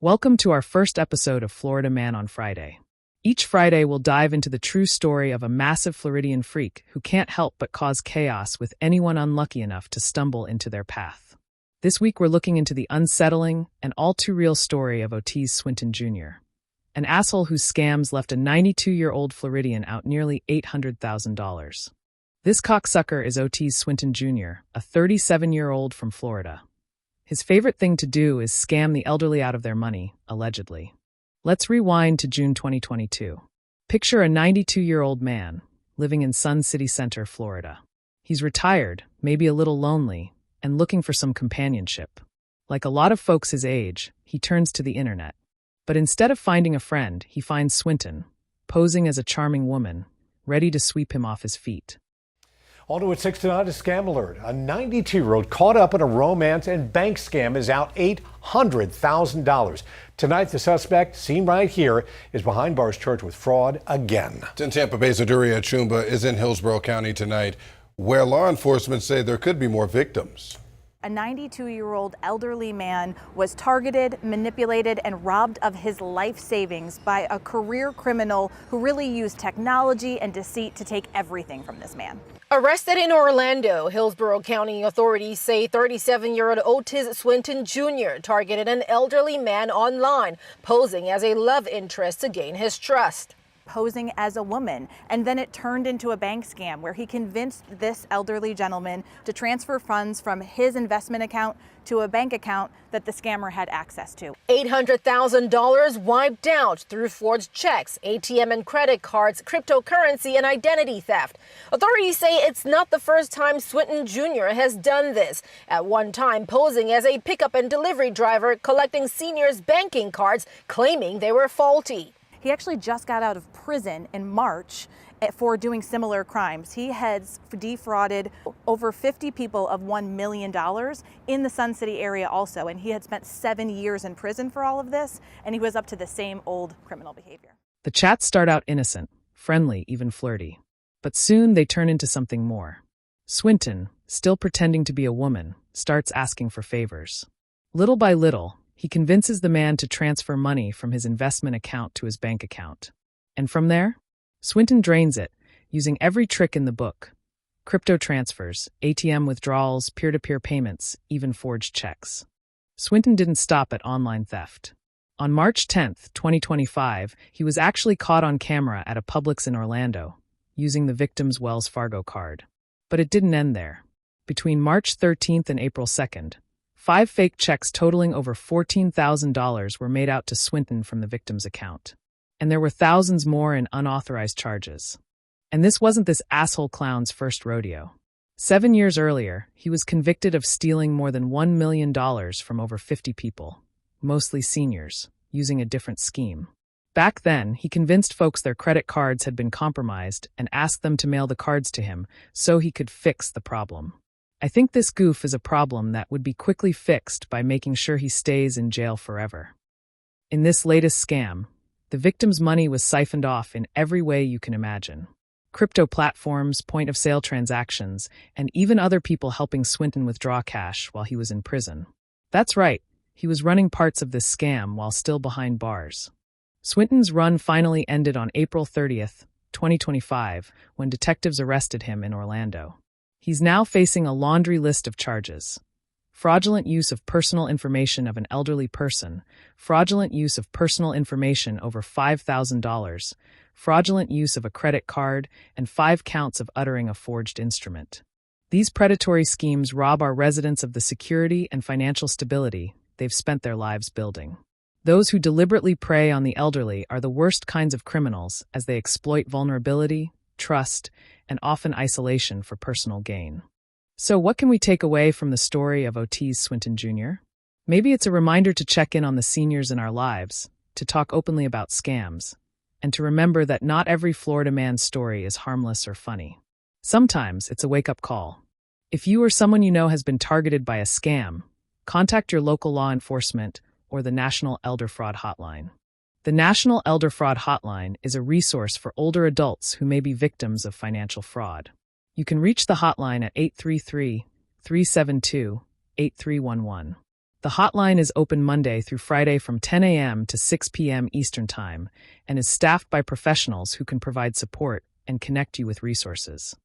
Welcome to our first episode of Florida Man on Friday. Each Friday, we'll dive into the true story of a massive Floridian freak who can't help but cause chaos with anyone unlucky enough to stumble into their path. This week, we're looking into the unsettling and all-too-real story of Otiz Swinton Jr., an asshole whose scams left a 92-year-old Floridian out nearly $800,000. This cocksucker is Otiz Swinton Jr., a 37-year-old from Florida. His favorite thing to do is scam the elderly out of their money, allegedly. Let's rewind to June 2022. Picture a 92-year-old man living in Sun City Center, Florida. He's retired, maybe a little lonely, and looking for some companionship. Like a lot of folks his age, he turns to the internet. But instead of finding a friend, he finds Swinton, posing as a charming woman, ready to sweep him off his feet. On to at 6 tonight, a scam alert. A 92-year-old caught up in a romance and bank scam is out $800,000. Tonight, the suspect, seen right here, is behind bars charged with fraud again. 10 Tampa Bay's Aduria Chumba is in Hillsborough County tonight, where law enforcement say there could be more victims. A 92-year-old elderly man was targeted, manipulated, and robbed of his life savings by a career criminal who really used technology and deceit to take everything from this man. Arrested in Orlando, Hillsborough County authorities say 37-year-old Otiz Swinton Jr. targeted an elderly man online, posing as a love interest to gain his trust. Posing as a woman, and then it turned into a bank scam where he convinced this elderly gentleman to transfer funds from his investment account to a bank account that the scammer had access to. $800,000 wiped out through forged checks, ATM and credit cards, cryptocurrency, and identity theft. Authorities say it's not the first time Swinton Jr. has done this, at one time posing as a pickup and delivery driver collecting seniors' banking cards, claiming they were faulty. He actually just got out of prison in March for doing similar crimes. He has defrauded over 50 people of $1 million in the Sun City area also, and he had spent 7 years in prison for all of this, and he was up to the same old criminal behavior. The chats start out innocent, friendly, even flirty. But soon they turn into something more. Swinton, still pretending to be a woman, starts asking for favors. Little by little, he convinces the man to transfer money from his investment account to his bank account. And from there, Swinton drains it, using every trick in the book. Crypto transfers, ATM withdrawals, peer-to-peer payments, even forged checks. Swinton didn't stop at online theft. On March 10, 2025, he was actually caught on camera at a Publix in Orlando, using the victim's Wells Fargo card. But it didn't end there. Between March 13th and April 2nd, 5 fake checks totaling over $14,000 were made out to Swinton from the victim's account. And there were thousands more in unauthorized charges. And this wasn't this asshole clown's first rodeo. 7 years earlier, he was convicted of stealing more than $1 million from over 50 people, mostly seniors, using a different scheme. Back then, he convinced folks their credit cards had been compromised and asked them to mail the cards to him so he could fix the problem. I think this goof is a problem that would be quickly fixed by making sure he stays in jail forever. In this latest scam, the victim's money was siphoned off in every way you can imagine. Crypto platforms, point-of-sale transactions, and even other people helping Swinton withdraw cash while he was in prison. That's right, he was running parts of this scam while still behind bars. Swinton's run finally ended on April 30th, 2025, when detectives arrested him in Orlando. He's now facing a laundry list of charges. Fraudulent use of personal information of an elderly person, fraudulent use of personal information over $5,000, fraudulent use of a credit card, and 5 counts of uttering a forged instrument. These predatory schemes rob our residents of the security and financial stability they've spent their lives building. Those who deliberately prey on the elderly are the worst kinds of criminals as they exploit vulnerability, trust, and often isolation for personal gain. So what can we take away from the story of Otiz Swinton Jr.? Maybe it's a reminder to check in on the seniors in our lives, to talk openly about scams, and to remember that not every Florida man's story is harmless or funny. Sometimes it's a wake-up call. If you or someone you know has been targeted by a scam, contact your local law enforcement or the National Elder Fraud Hotline. The National Elder Fraud Hotline is a resource for older adults who may be victims of financial fraud. You can reach the hotline at 833-372-8311. The hotline is open Monday through Friday from 10 a.m. to 6 p.m. Eastern Time and is staffed by professionals who can provide support and connect you with resources.